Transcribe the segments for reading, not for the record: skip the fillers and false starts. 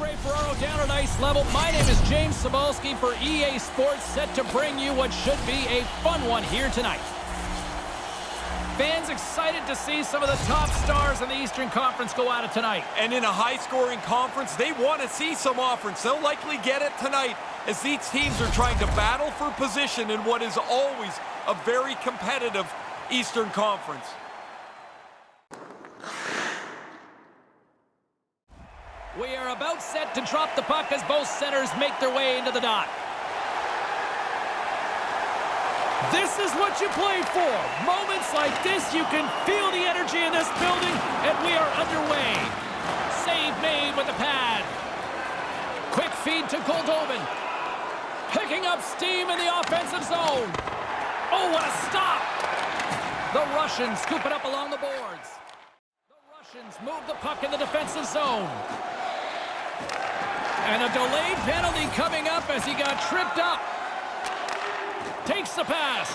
Ray Ferraro down at ice level. My name is James Cybulski for EA Sports, set to bring you what should be a fun one here tonight. Fans excited to see some of the top stars in the Eastern Conference go at it tonight. And in a high-scoring conference, they want to see some offense. They'll likely get it tonight as these teams are trying to battle for position in what is always a very competitive Eastern Conference. We are about set to drop the puck as both centers make their way into the dot. This is what you play for. Moments like this, you can feel the energy in this building, and we are underway. Save made with the pad. Quick feed to Goldobin. Picking up steam in the offensive zone. Oh, what a stop! The Russians scoop it up along the boards. The Russians move the puck in the defensive zone. And a delayed penalty coming up as he got tripped up. Takes the pass.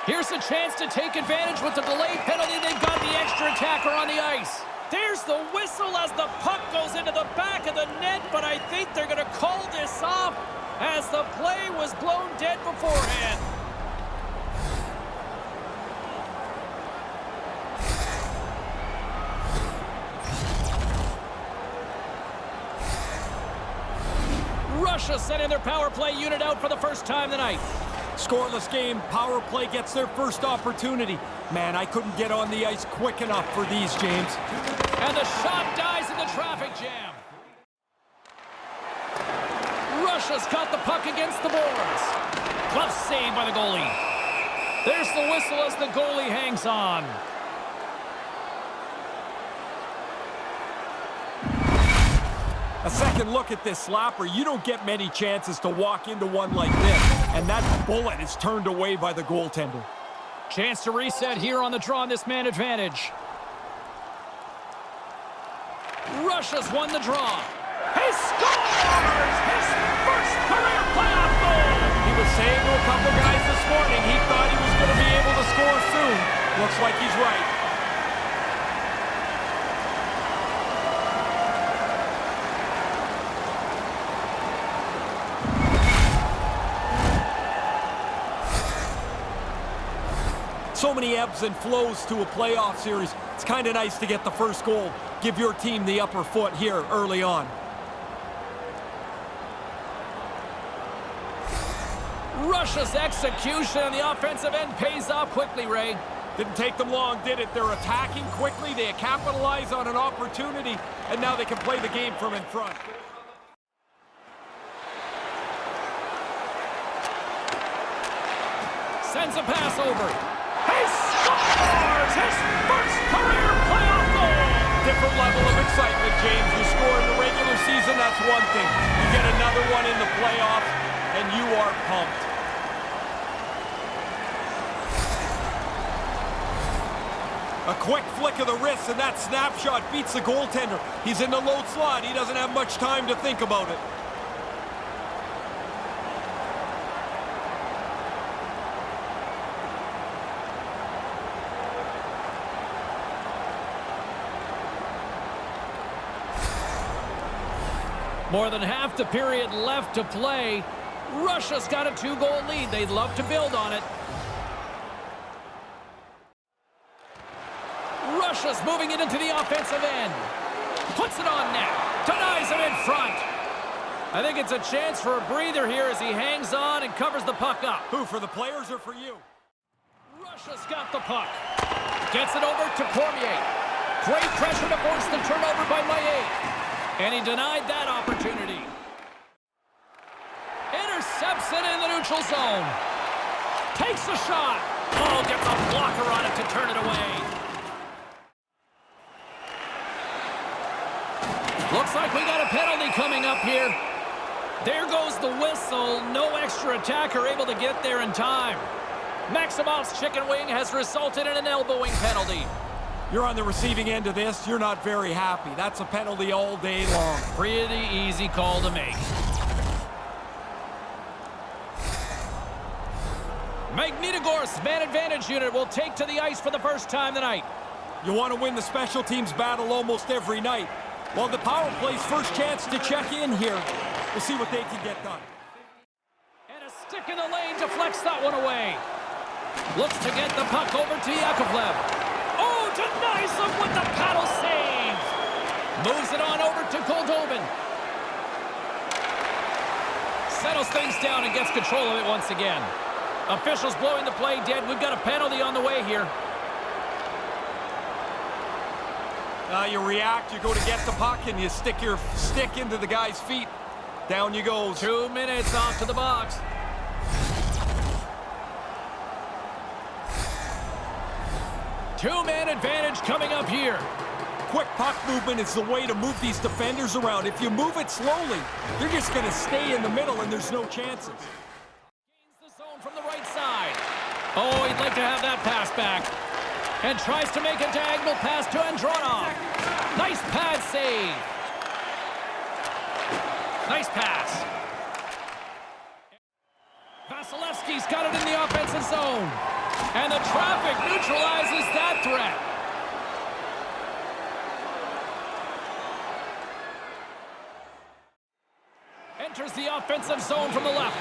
Here's a chance to take advantage with the delayed penalty. They've got the extra attacker on the ice. There's the whistle as the puck goes into the back of the net, but I think they're going to call this off as the play was blown dead beforehand. Russia sending their power play unit out for the first time tonight. Scoreless game, power play gets their first opportunity. Man, I couldn't get on the ice quick enough for these, James. And the shot dies in the traffic jam. Russia's got the puck against the boards. Glove save by the goalie. There's the whistle as the goalie hangs on. A second look at this slapper. You don't get many chances to walk into one like this. And that bullet is turned away by the goaltender. Chance to reset here on the draw on this man advantage. Russia's won the draw. He scores! His first career playoff goal! He was saying to a couple guys this morning he thought he was going to be able to score soon. Looks like he's right. So many ebbs and flows to a playoff series. It's kind of nice to get the first goal. Give your team the upper foot here early on. Russia's execution on the offensive end pays off quickly, Ray. Didn't take them long, did it? They're attacking quickly. They capitalize on an opportunity, and now they can play the game from in front. Sends a pass over. He scores his first career playoff goal! Different level of excitement, James. You score in the regular season, that's one thing. You get another one in the playoffs, and you are pumped. A quick flick of the wrist, and that snapshot beats the goaltender. He's in the low slot. He doesn't have much time to think about it. More than half the period left to play. Russia's got a 2-goal lead. They'd love to build on it. Russia's moving it into the offensive end. Puts it on net. Denies him in front. I think it's a chance for a breather here as he hangs on and covers the puck up. Who, for the players or for you? Russia's got the puck. Gets it over to Cormier. Great pressure to force the turnover by Maillet. And he denied that opportunity. Intercepts it in the neutral zone. Takes a shot. Oh, gets a blocker on it to turn it away. Looks like we got a penalty coming up here. There goes the whistle. No extra attacker able to get there in time. Maximov's chicken wing has resulted in an elbowing penalty. You're on the receiving end of this, you're not very happy. That's a penalty all day long. Pretty easy call to make. Magnitogorsk man advantage unit will take to the ice for the first time tonight. You want to win the special teams battle almost every night. Well, the power play's first chance to check in here. We'll see what they can get done. And a stick in the lane deflects that one away. Looks to get the puck over to Yakovlev. Oh, denies him with the paddle save. Moves it on over to Goldobin. Settles things down and gets control of it once again. Officials blowing the play dead. We've got a penalty on the way here. You react, you go to get the puck, and you stick your stick into the guy's feet. Down you go. 2 minutes off to the box. Two-man advantage coming up here. Quick puck movement is the way to move these defenders around. If you move it slowly, they're just going to stay in the middle, and there's no chances. Gains the zone from the right side. Oh, he'd like to have that pass back. And tries to make a diagonal pass to Andronov. Nice pad save. Nice pass. Vasilevsky's got it in the offensive zone. And the traffic neutralizes that threat. Enters the offensive zone from the left.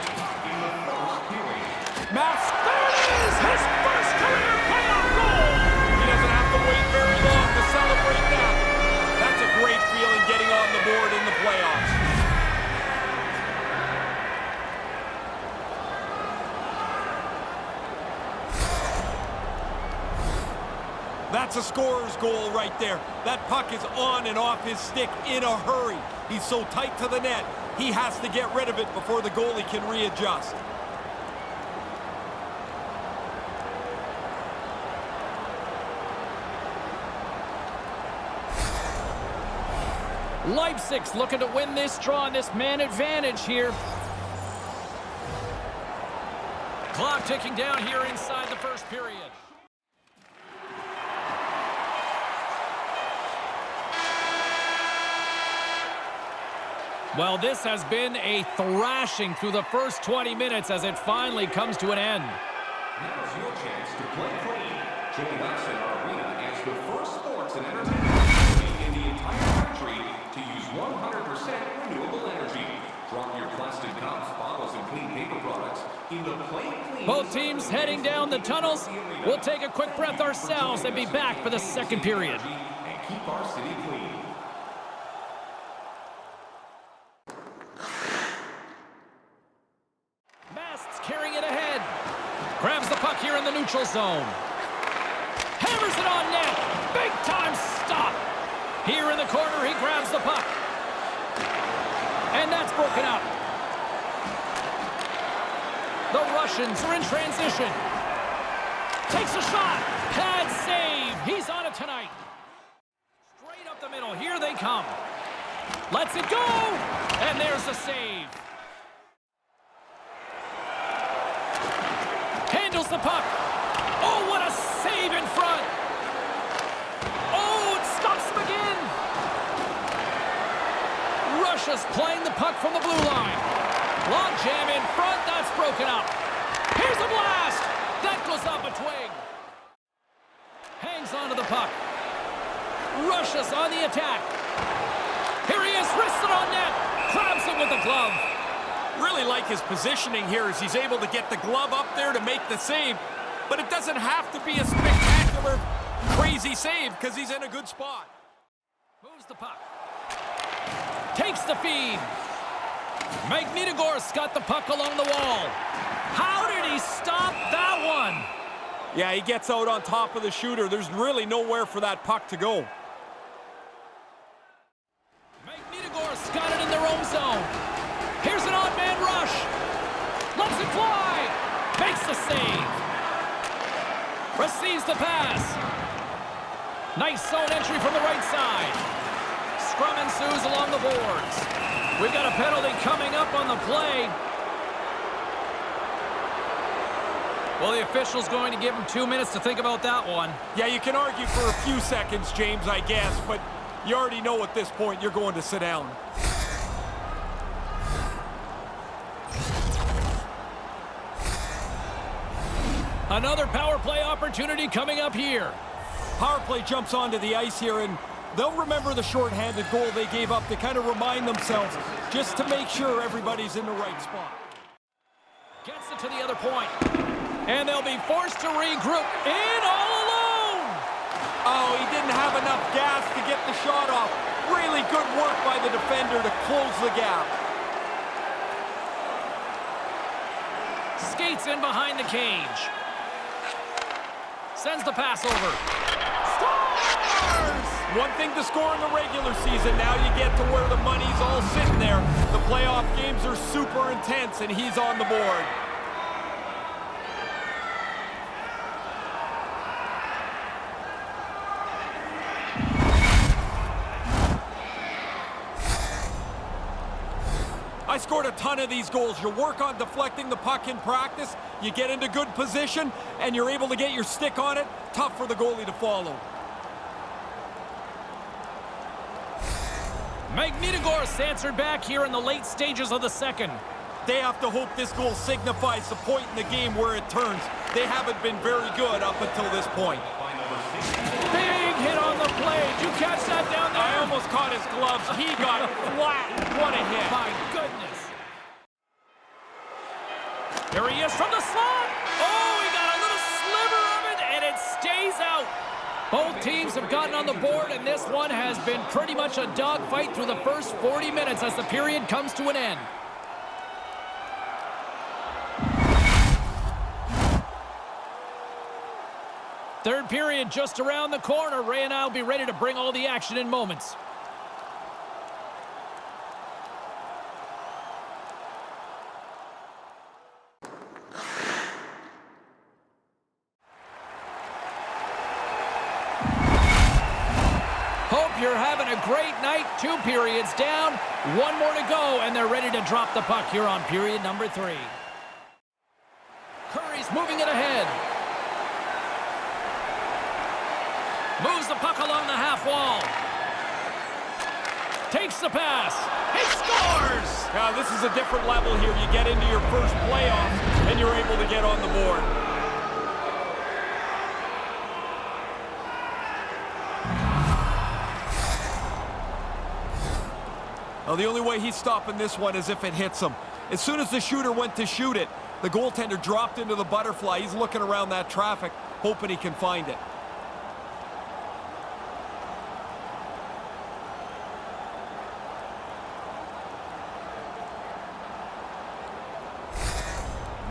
Mass, there it is! His first career playoff goal! He doesn't have to wait very long to celebrate that. That's a great feeling getting on the board in the playoffs. That's a scorer's goal right there. That puck is on and off his stick in a hurry. He's so tight to the net, he has to get rid of it before the goalie can readjust. Leipzig's looking to win this draw on this man advantage here. Clock ticking down here inside the first period. Well, this has been a thrashing through the first 20 minutes as it finally comes to an end. Now's your chance to play clean. Join us in our arena as the first sports and entertainment company in the entire country to use 100% renewable energy. Drop your plastic cups, bottles, and clean paper products in the Play Clean. Both teams heading down the tunnels. We'll take a quick breath ourselves and be back for the second period. And keep our city clean. Carrying it ahead. Grabs the puck here in the neutral zone. Hammers it on net. Big time stop. Here in the corner, he grabs the puck. And that's broken up. The Russians are in transition. Takes a shot. Pad save. He's on it tonight. Straight up the middle. Here they come. Lets it go. And there's the save. Handles the puck. Oh, what a save in front. Oh, it stops him again. Russia's playing the puck from the blue line. Long jam in front. That's broken up. Here's a blast. That goes off a twig. Hangs onto the puck. Russia's on the attack. Here he is, wristed on net. Grabs it with the glove. Really like his positioning here as he's able to get the glove up there to make the save. But it doesn't have to be a spectacular, crazy save because he's in a good spot. Moves the puck. Takes the feed. Magnitogorsk got the puck along the wall. How did he stop that one? Yeah, he gets out on top of the shooter. There's really nowhere for that puck to go. Magnitogorsk got it in their own zone. Here's an odd man rush. Lets it fly. Makes the save. Receives the pass. Nice zone entry from the right side. Scrum ensues along the boards. We've got a penalty coming up on the play. Well, the official's going to give him 2 minutes to think about that one. Yeah, you can argue for a few seconds, James, I guess, but you already know at this point you're going to sit down. Another power play opportunity coming up here. Power play jumps onto the ice here, and They'll remember the shorthanded goal they gave up to kind of remind themselves, just to make sure everybody's in the right spot. Gets it to the other point. And they'll be forced to regroup in all alone. Oh, he didn't have enough gas to get the shot off. Really good work by the defender to close the gap. Skates in behind the cage. Sends the pass over. Scores! One thing to score in the regular season, now you get to where the money's all sitting there. The playoff games are super intense, and he's on the board. I scored a ton of these goals. You work on deflecting the puck in practice, you get into good position, and you're able to get your stick on it. Tough for the goalie to follow. Magnitogorsk answered back here in the late stages of the second. They have to hope this goal signifies the point in the game where it turns. They haven't been very good up until this point. Big hit on the play. Did you catch that down there? I almost caught his gloves. He got flat. What a hit. My goodness. Here he is from the slot. Oh, he got a little sliver of it, and it stays out. Both teams have gotten on the board, and this one has been pretty much a dogfight through the first 40 minutes as the period comes to an end. Third period just around the corner. Ray and I will be ready to bring all the action in moments. Hope you're having a great night. 2 periods down, 1 more to go, and they're ready to drop the puck here on period number 3. Curry's moving it ahead. Moves the puck along the half wall. Takes the pass. He scores! Now, this is a different level here. You get into your first playoffs, and you're able to get on the board. Well, the only way he's stopping this one is if it hits him. As soon as the shooter went to shoot it, the goaltender dropped into the butterfly. He's looking around that traffic, hoping he can find it.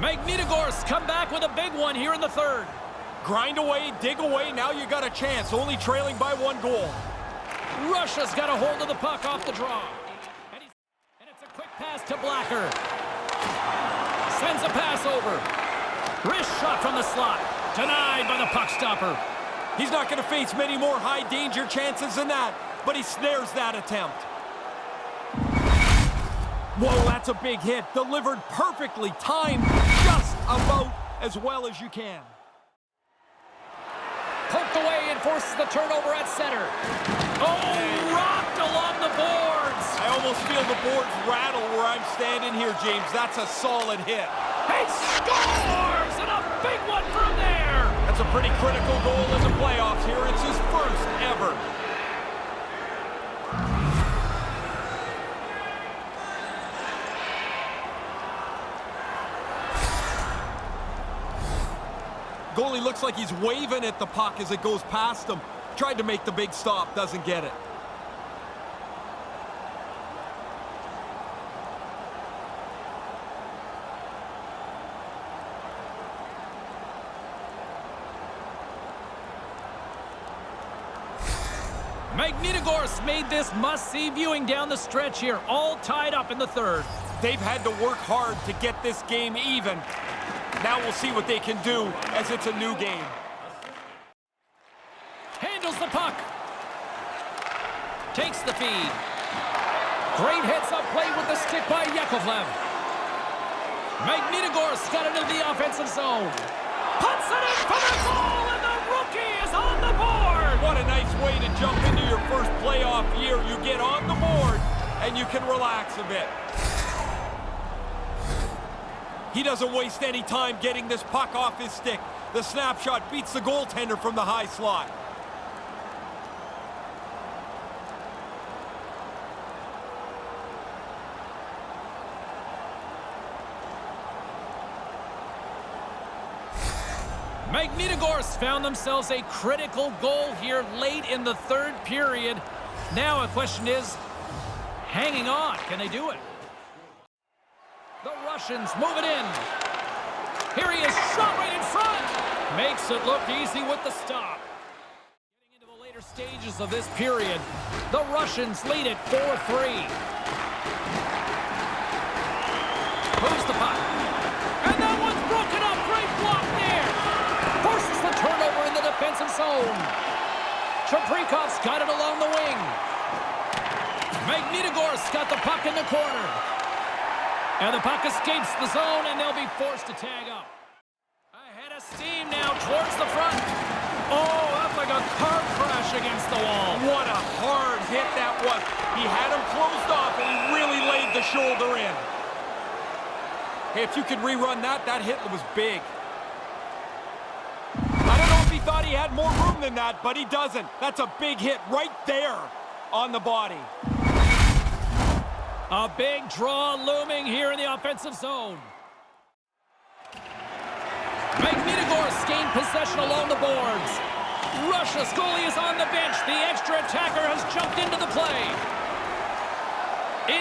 Magnitogorsk come back with a big one here in the third. Grind away, dig away, now you got a chance. Only trailing by 1 goal. Russia's got a hold of the puck off the draw. And it's a quick pass to Blacker. Sends a pass over. Wrist shot from the slot. Denied by the puck stopper. He's not going to face many more high-danger chances than that, but he snares that attempt. Whoa, that's a big hit. Delivered perfectly, timed just about as well as you can. Poked away and forces the turnover at center. Oh, rocked along the boards. I almost feel the boards rattle where I'm standing here, James. That's a solid hit. He scores! And a big one from there! That's a pretty critical goal in the playoffs here. It's his first ever. Goalie looks like he's waving at the puck as it goes past him. Tried to make the big stop, doesn't get it. Magnitogorsk made this must-see viewing down the stretch here, all tied up in the third. They've had to work hard to get this game even. Now we'll see what they can do as it's a new game. Handles the puck. Takes the feed. Great heads-up play with the stick by Yakovlev. Magnitogorsk got into the offensive zone. Puts it in for the goal, and the rookie is on the board! What a nice way to jump into your first playoff year. You get on the board, and you can relax a bit. He doesn't waste any time getting this puck off his stick. The snapshot beats the goaltender from the high slot. Magnitogorsk found themselves a critical goal here late in the third period. Now a question is, hanging on, can they do it? The Russians move it in. Here he is, shot right in front. Makes it look easy with the stop. Getting into the later stages of this period, the Russians lead it 4-3. Moves the puck. And that one's broken up. Great block there. Forces the turnover in the defensive zone. Chaprikov's got it along the wing. Magnitogorsk got the puck in the corner. And the puck escapes the zone, and they'll be forced to tag up. Ahead of steam now towards the front. Oh, that's like a car crash against the wall. What a hard hit that was. He had him closed off, and he really laid the shoulder in. Hey, if you could rerun that, that hit was big. I don't know if he thought he had more room than that, but he doesn't. That's a big hit right there on the body. A big draw looming here in the offensive zone. Magnitogorsk gained possession along the boards. Russia's goalie is on the bench. The extra attacker has jumped into the play.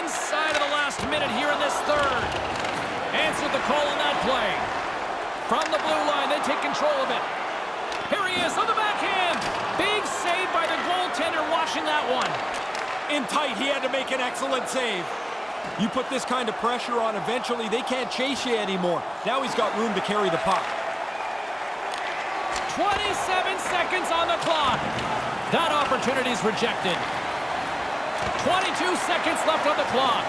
Inside of the last minute here in this third. Answered the call on that play. From the blue line, they take control of it. Here he is on the backhand. Big save by the goaltender watching that one. In tight, he had to make an excellent save. You put this kind of pressure on, eventually they can't chase you anymore. Now he's got room to carry the puck. 27 seconds on the clock. That opportunity's rejected. 22 seconds left on the clock.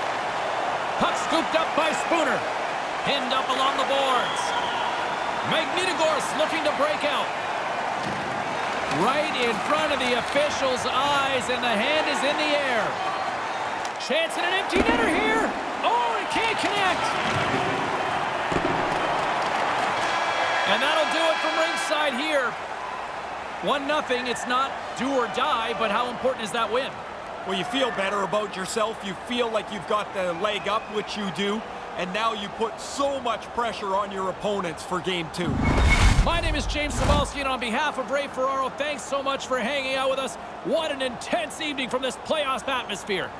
Puck scooped up by Spooner. Pinned up along the boards. Magnitogorsk looking to break out. Right in front of the official's eyes, and the hand is in the air. Chance at an empty netter here. Oh, it can't connect. And that'll do it from ringside here. 1-0. It's not do or die, but how important is that win? Well, you feel better about yourself. You feel like you've got the leg up, which you do. And now you put so much pressure on your opponents for Game 2. My name is James Cybulski, and on behalf of Ray Ferraro, thanks so much for hanging out with us. What an intense evening from this playoff atmosphere.